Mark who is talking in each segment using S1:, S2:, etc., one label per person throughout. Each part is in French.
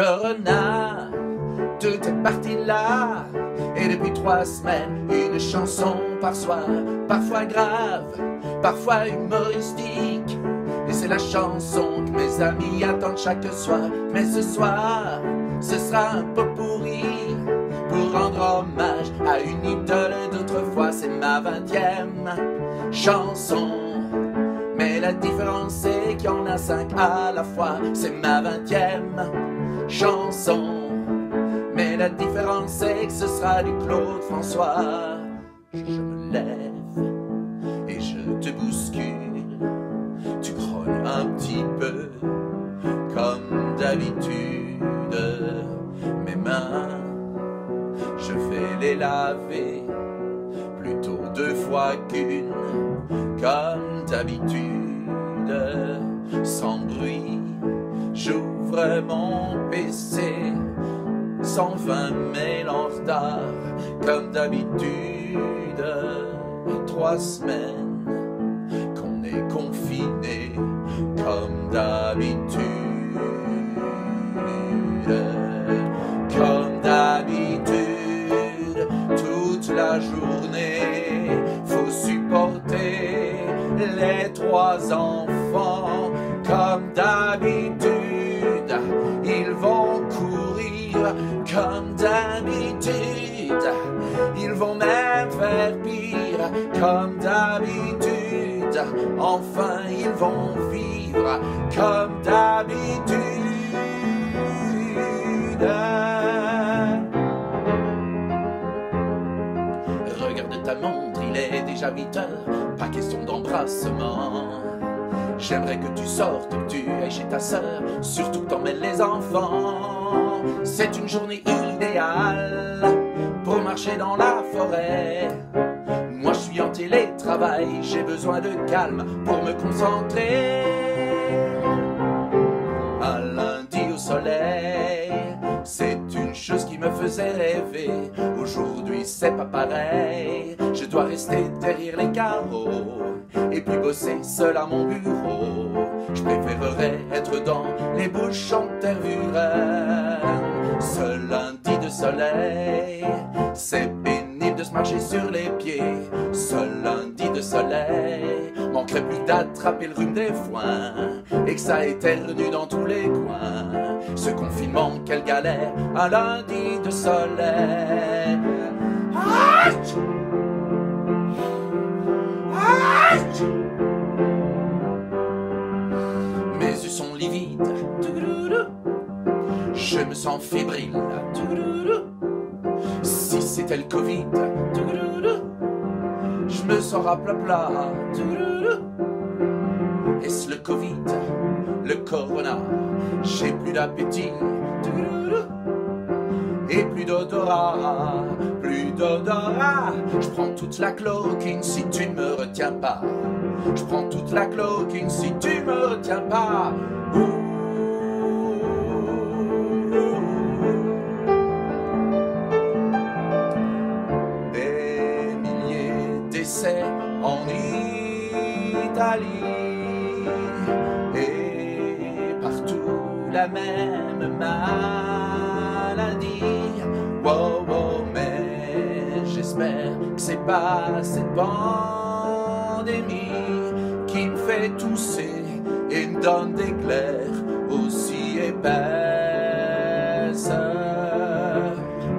S1: Corona, tout est parti là. Et depuis 3 semaines, une chanson par soir, parfois grave, parfois humoristique. Et c'est la chanson que mes amis attendent chaque soir. Mais ce soir, ce sera un pot pourri pour rendre hommage à une idole d'autrefois. C'est ma 20e chanson. Mais la différence c'est qu'il y en a 5 à la fois. C'est ma 20e chanson. Mais la différence c'est que ce sera du Claude François. Je me lève et je te bouscule. Tu grognes un petit peu comme d'habitude. Mes mains, je vais les laver plutôt 2 fois qu'une, comme d'habitude. Sans bruit, j'ouvre mon PC, 120 mails en retard, comme d'habitude. 3 semaines qu'on est confiné, comme d'habitude. Comme d'habitude, toute la journée, faut supporter les 3 enfants. Comme d'habitude, ils vont courir. Comme d'habitude, ils vont même faire pire. Comme d'habitude, enfin ils vont vivre. Comme d'habitude. Regarde ta montre, il est déjà 8 heures. Pas question d'embrassement. J'aimerais que tu sortes, que tu ailles chez ta sœur, surtout que t'emmènes les enfants. C'est une journée idéale pour marcher dans la forêt. Moi je suis en télétravail, j'ai besoin de calme pour me concentrer. Un lundi au soleil, c'est une chose qui me faisait rêver. Aujourd'hui c'est pas pareil, je dois rester derrière les carreaux et puis bosser seul à mon bureau. Je préférerais être dans les bouchons de Tervuren. Ce lundi de soleil, c'est pénible de se marcher sur les pieds. Ce lundi de soleil, manquerait plus d'attraper le rhume des foins et que ça éternue dans tous les coins. Ce confinement, quelle galère, un lundi de soleil. Aïe! Aïe! Mes yeux sont livides, je me sens fébrile. Si c'était le Covid, je me sens raplapla. Est-ce le Covid, le Corona? J'ai plus d'appétit et plus d'odorat, plus d'odorat. Je prends toute la chloroquine si tu ne me retiens pas. Je prends toute la chloroquine si tu me retiens pas. Des milliers d'essais en Italie et partout la même maladie. Wow, wow, mais j'espère que c'est pas cette pandémie qui me fait tousser et me donne des glaires aussi épaisses.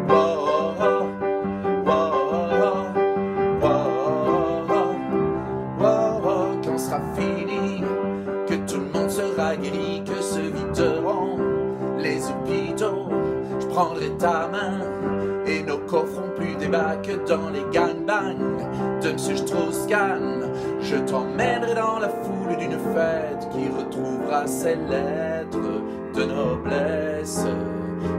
S1: Wow, wow, wow, wow, wow, quand sera fini, que tout le monde sera guéri, que se videront les hôpitaux. Je prendrai ta main et nos corps feront plus débat que dans les gangbangs de Monsieur Strauss-Kahn. Je t'emmènerai dans la foule d'une fête qui retrouvera ses lettres de noblesse.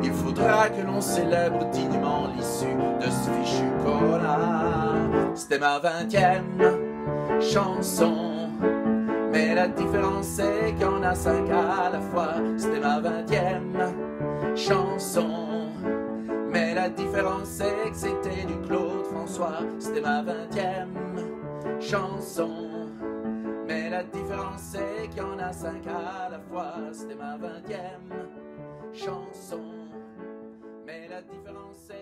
S1: Il faudra que l'on célèbre dignement l'issue de ce fichu corona. C'était ma 20e chanson, mais la différence c'est qu'il y en a 5 à la fois. C'était ma 20e chanson, mais la différence c'est que c'était du Claude François. C'était ma 20e chanson, mais la différence c'est qu'il y en a 5 à la fois. C'était ma 20e chanson. Mais la différence est